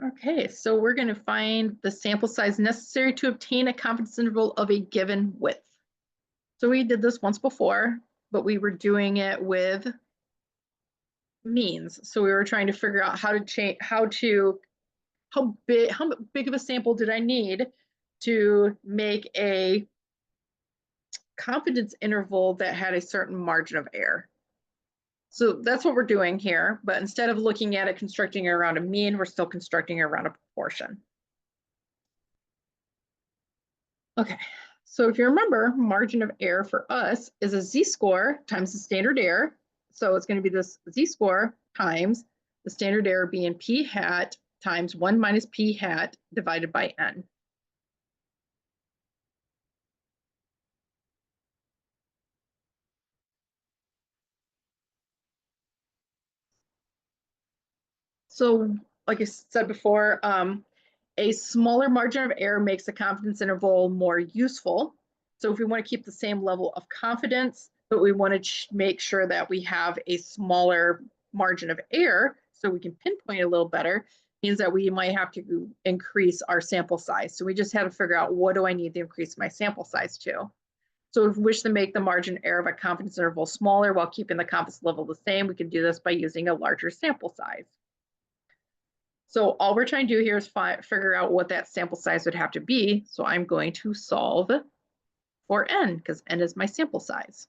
Okay, so we're going to find the sample size necessary to obtain a confidence interval of a given width. So we did this once before, but we were doing it with means. So we were trying to figure out how to change, how big of a sample did I need to make a confidence interval that had a certain margin of error. So that's what we're doing here, but instead of looking at it constructing it around a mean, we're still constructing it around a proportion. Okay, so if you remember, margin of error for us is a z-score times the standard error. So it's going to be this z-score times the standard error being p hat times 1 minus p hat divided by n. So like I said before, a smaller margin of error makes the confidence interval more useful. So if we want to keep the same level of confidence, but we want to make sure that we have a smaller margin of error so we can pinpoint a little better, means that we might have to increase our sample size. So we just had to figure out, what do I need to increase my sample size to? So if we wish to make the margin error of a confidence interval smaller while keeping the confidence level the same, we can do this by using a larger sample size. So all we're trying to do here is figure out what that sample size would have to be. So I'm going to solve for n, because n is my sample size.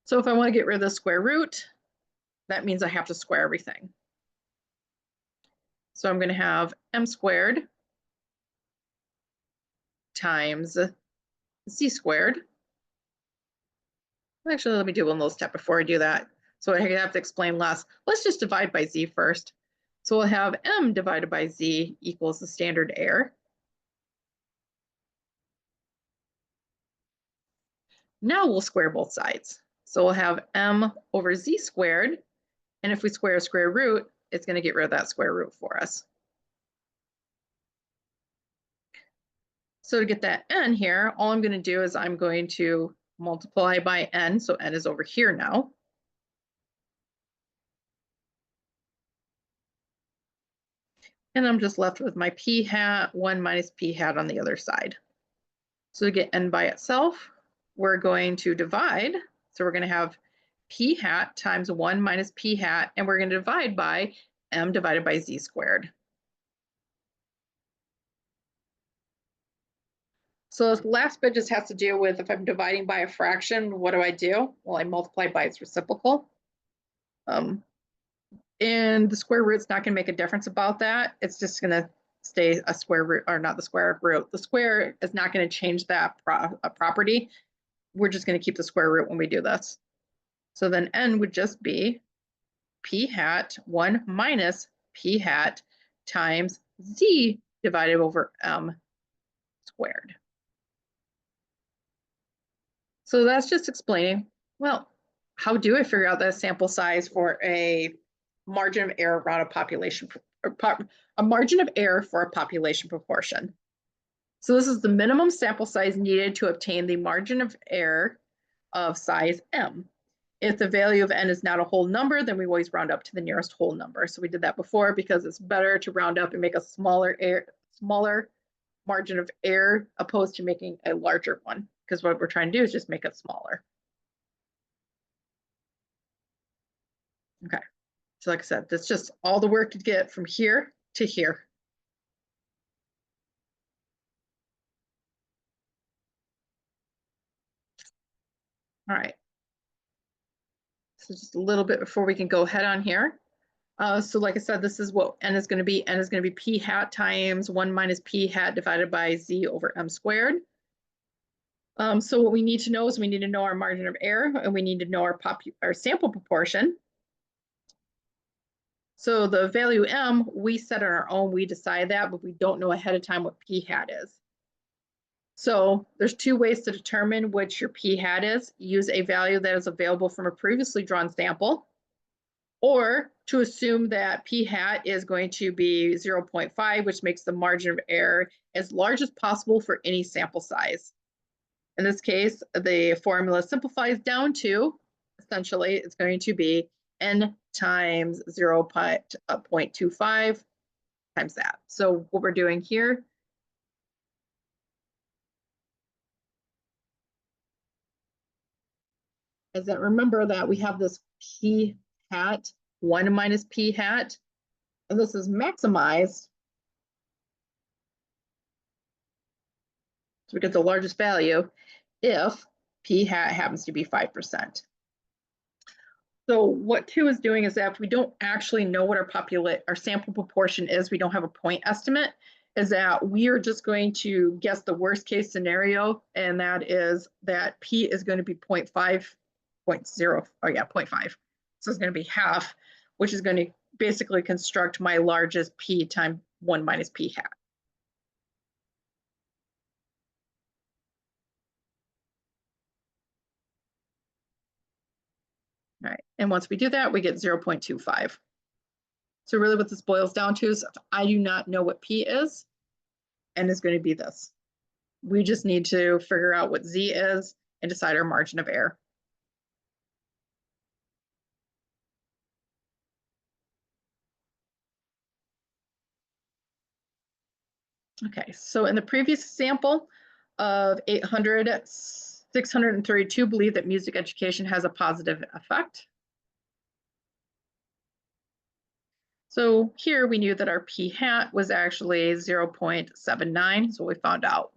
So if I want to get rid of the square root, that means I have to square everything. So I'm going to have m squared times z squared. Actually, let me do one little step before I do that. So I have to explain less. Let's just divide by z first. So we'll have m divided by z equals the standard error. Now we'll square both sides. So we'll have m over z squared. And if we square a square root, it's going to get rid of that square root for us. So to get that n here, all I'm going to do is I'm going to multiply by n. So n is over here now. And I'm just left with my p hat, 1 minus p hat on the other side. So to get n by itself, we're going to divide. So we're going to have p hat times 1 minus p hat, and we're going to divide by m divided by z squared. So this last bit just has to do with, if I'm dividing by a fraction, what do? Well, I multiply by its reciprocal. And the square root's not going to make a difference about that. It's just going to stay a square root, or not the square root. The square is not going to change that property. We're just going to keep the square root when we do this. So then n would just be p hat 1 minus p hat times z divided over m squared. So that's just explaining, well, how do I figure out that sample size for a margin of error around a population, a margin of error for a population proportion? So this is the minimum sample size needed to obtain the margin of error of size m. If the value of n is not a whole number, then we always round up to the nearest whole number. So we did that before because it's better to round up and make a smaller margin of error opposed to making a larger one, because what we're trying to do is just make it smaller. Okay, so like I said, that's just all the work to get from here to here. All right. So just a little bit before we can go ahead on here. So like I said, this is what n is going to be. N is going to be p hat times 1 minus p hat divided by z over m squared. So what we need to know is we need to know our margin of error, and we need to know our sample proportion. So the value m, we set on our own, we decide that, but we don't know ahead of time what p hat is. So there's two ways to determine which your p hat is. Use a value that is available from a previously drawn sample, or to assume that p hat is going to be 0.5, which makes the margin of error as large as possible for any sample size. In this case, the formula simplifies down to, essentially, it's going to be n times 0.25 times that. So what we're doing here is that remember that we have this p hat, 1 minus p hat, and this is maximized. So we get the largest value if p hat happens to be 5%. So what 2 is doing is that if we don't actually know what our sample proportion is, we don't have a point estimate, is that we are just going to guess the worst case scenario, and that is that p is going to be 0.5, 0.0, oh yeah, 0.5. So it's going to be half, which is going to basically construct my largest p times 1 minus p hat. All right, and once we do that, we get 0.25. So really what this boils down to is I do not know what p is, and it's going to be this. We just need to figure out what z is and decide our margin of error. Okay, so in the previous example of 800, 632 believe that music education has a positive effect. So here we knew that our p hat was actually 0.79, is what we found out.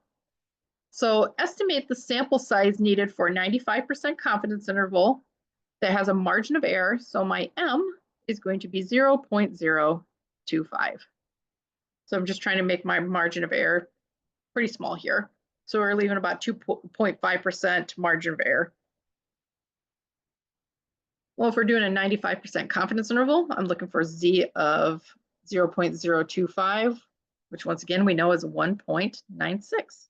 So estimate the sample size needed for a 95% confidence interval that has a margin of error. So my m is going to be 0.025. So I'm just trying to make my margin of error pretty small here. So we're leaving about 2.5% margin of error. Well, if we're doing a 95% confidence interval, I'm looking for z of 0.025, which once again we know is 1.96.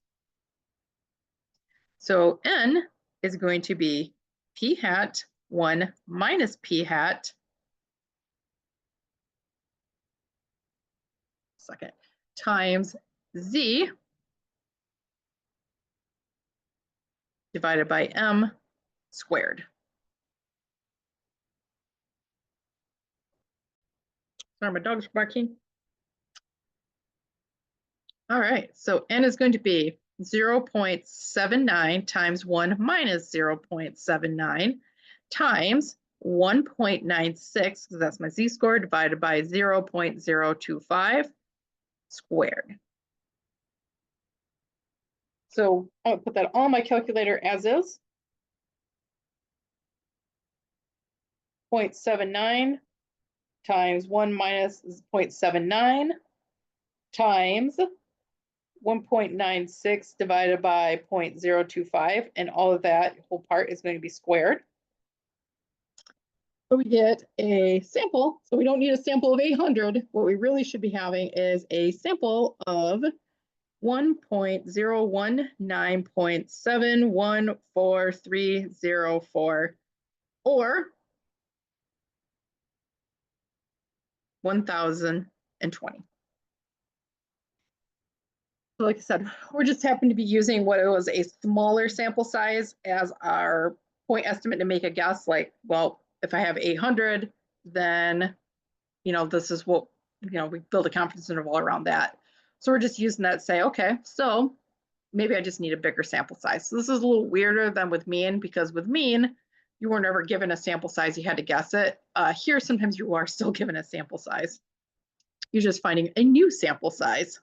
So n is going to be p hat 1 minus p hat times z divided by m squared. Sorry, my dog's barking. All right, so n is going to be 0.79 times 1 minus 0.79 times 1.96, because that's my z-score, divided by 0.025 squared. So I'll put that on my calculator as is. 0.79 times 1 minus 0.79 times 1.96 divided by 0.025, and all of that whole part is going to be squared. So we get a sample. So we don't need a sample of 800. What we really should be having is a sample of 1.019.714304, or 1020. So like I said, we're just happen to be using what it was a smaller sample size as our point estimate to make a guess. Like, well, if I have 800, then, this is what, we build a confidence interval around that. So we're just using that to say, okay, so maybe I just need a bigger sample size. So this is a little weirder than with mean, because with mean, you were never given a sample size, you had to guess it. Here, sometimes you are still given a sample size. You're just finding a new sample size.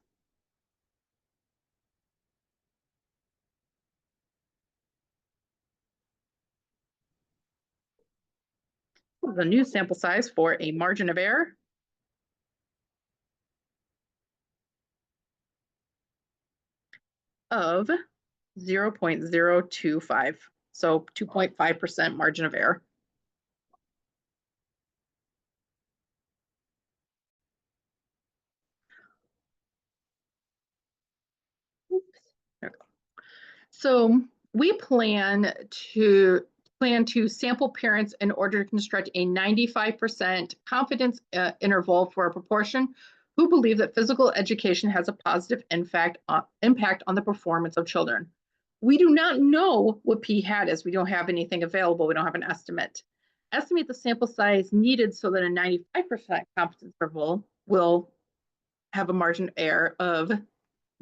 The new sample size for a margin of error of 0.025, so 2.5% margin of error. Oops. There we go. So we plan to sample parents in order to construct a 95% confidence interval for a proportion who believe that physical education has a positive impact on the performance of children. We do not know what p hat is. We don't have anything available. We don't have an estimate. Estimate the sample size needed so that a 95% confidence interval will have a margin of error of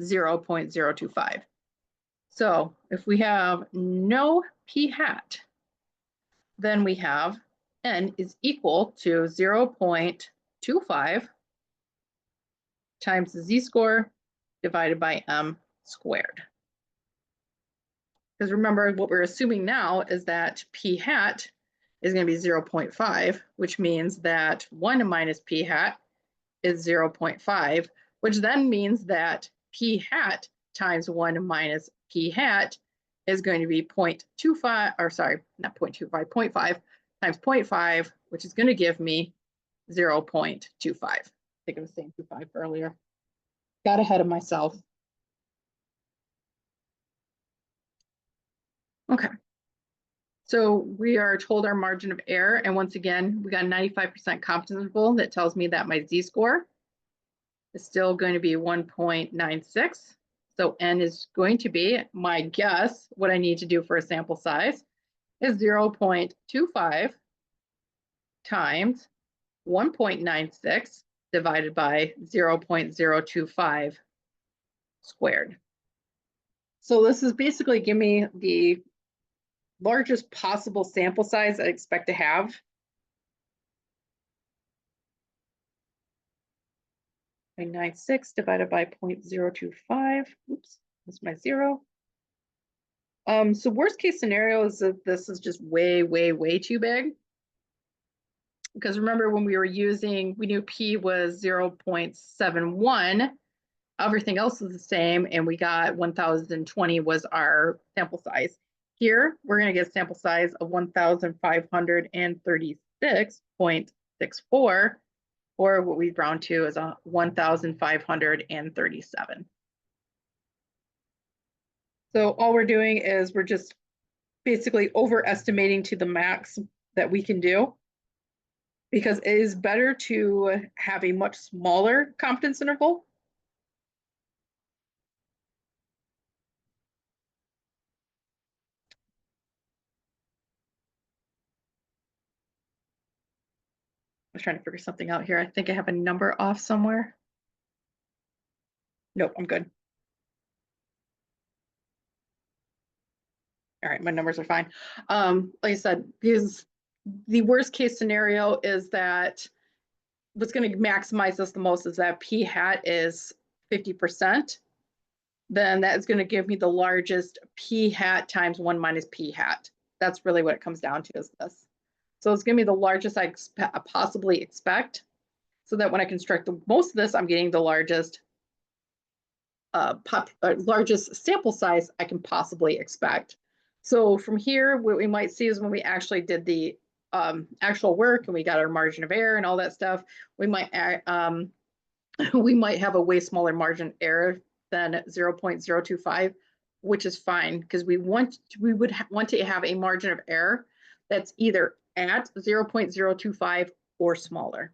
0.025. So if we have no p hat, then we have n is equal to 0.25 times the z-score divided by m squared. Because remember, what we're assuming now is that p hat is going to be 0.5, which means that 1 minus p hat is 0.5, which then means that p hat times 1 minus p hat is going to be 0.25, or sorry, not 0.25, 0.5 times 0.5, which is going to give me 0.25. I think I was saying 2.5 earlier. Got ahead of myself. Okay. So we are told our margin of error, and once again, we got a 95% confidence interval that tells me that my z-score is still going to be 1.96. So n is going to be, my guess, what I need to do for a sample size is 0.25 times 1.96 divided by 0.025 squared. So this is basically give me the largest possible sample size I expect to have. 0.96 divided by 0.025. Oops, that's my 0. So worst case scenario is that this is just way, way, way too big. Because remember when we were using, we knew P was 0.71, everything else is the same, and we got 1020 was our sample size. Here, we're going to get a sample size of 1536.64, or what we round to is 1537. So all we're doing is we're just basically overestimating to the max that we can do, because it is better to have a much smaller confidence interval. I was trying to figure something out here. I think I have a number off somewhere. Nope, I'm good. All right, my numbers are fine. Like I said, because the worst case scenario is that what's going to maximize us the most is that p hat is 50%. Then that is going to give me the largest p hat times 1 minus p hat. That's really what it comes down to, is this. So it's going to be the largest I possibly expect, so that when I construct the most of this, I'm getting the largest largest sample size I can possibly expect. So from here, what we might see is when we actually did the actual work and we got our margin of error and all that stuff, we might we might have a way smaller margin of error than 0.025, which is fine, because we would want to have a margin of error that's either at 0.025 or smaller.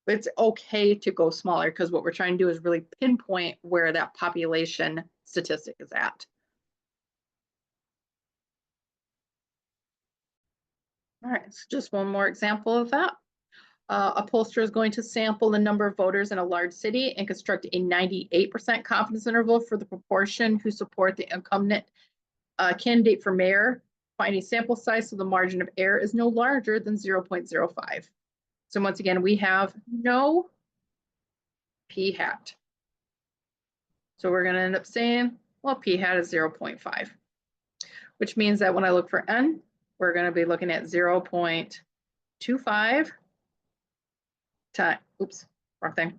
But it's okay to go smaller, because what we're trying to do is really pinpoint where that population statistic is at. All right, so just one more example of that. A pollster is going to sample the number of voters in a large city and construct a 98% confidence interval for the proportion who support the incumbent candidate for mayor. Find a sample size so the margin of error is no larger than 0.05. So once again, we have no p hat. So we're going to end up saying, well, p hat is 0.5, which means that when I look for n, we're going to be looking at 0.25 times, oops, wrong thing,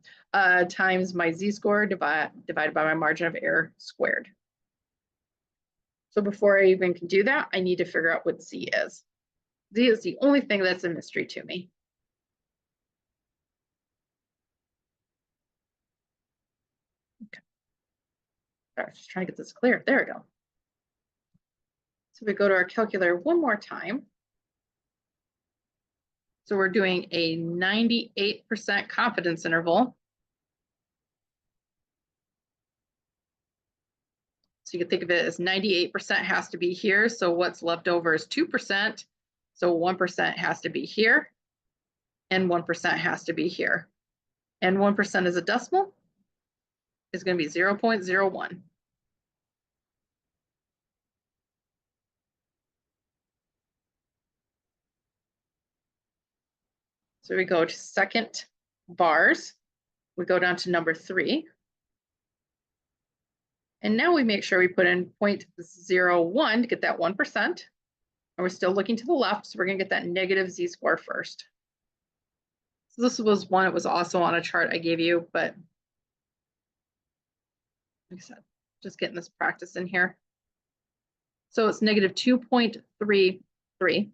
times my z-score divided by my margin of error squared. So before I even can do that, I need to figure out what z is. Z is the only thing that's a mystery to me. Okay. All right, just trying to get this clear. There we go. So we go to our calculator one more time. So we're doing a 98% confidence interval. So you can think of it as 98% has to be here. So what's left over is 2%. So 1% has to be here, and 1% has to be here. And 1% is a decimal, is going to be 0.01. So we go to second bars. We go down to number 3. And now we make sure we put in 0.01 to get that 1%. And we're still looking to the left, so we're going to get that negative z-score first. So this was one, it was also on a chart I gave you, but like I said, just getting this practice in here. So it's negative 2.33.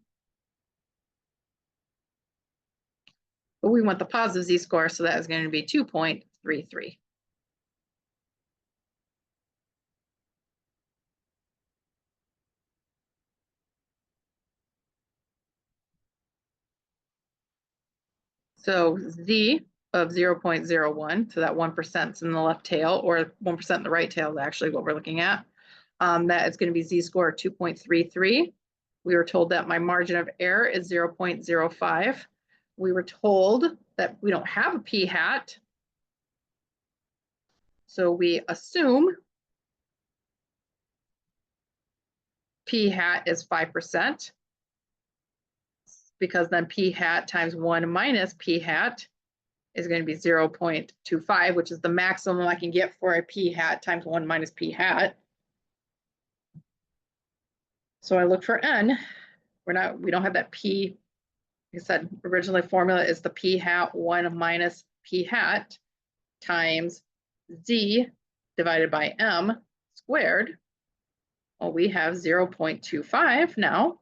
But we want the positive z-score, so that is going to be 2.33. So z of 0.01, so that 1% in the left tail, or 1% in the right tail is actually what we're looking at. That is going to be z-score 2.33. We were told that my margin of error is 0.05. We were told that we don't have a p-hat, so we assume p-hat is 5%, because then p-hat times 1 minus p-hat is going to be 0.25, which is the maximum I can get for a p-hat times 1 minus p-hat. So I look for n. We don't have that p. Like I said, originally formula is the p-hat 1 minus p-hat times z divided by m squared. Well, we have 0.25 now.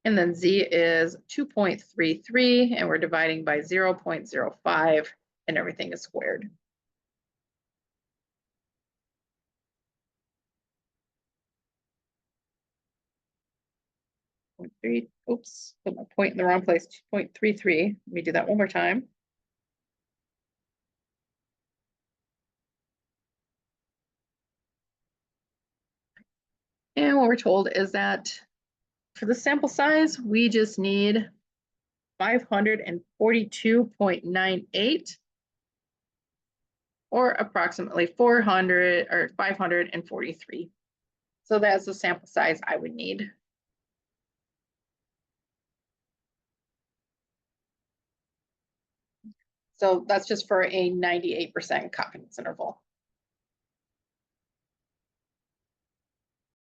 And then z is 2.33, and we're dividing by 0.05, and everything is squared. Oops, put my point in the wrong place, 2.33. Let me do that one more time. And what we're told is that for the sample size, we just need 542.98, or approximately 400 or 543. So that's the sample size I would need. So that's just for a 98% confidence interval.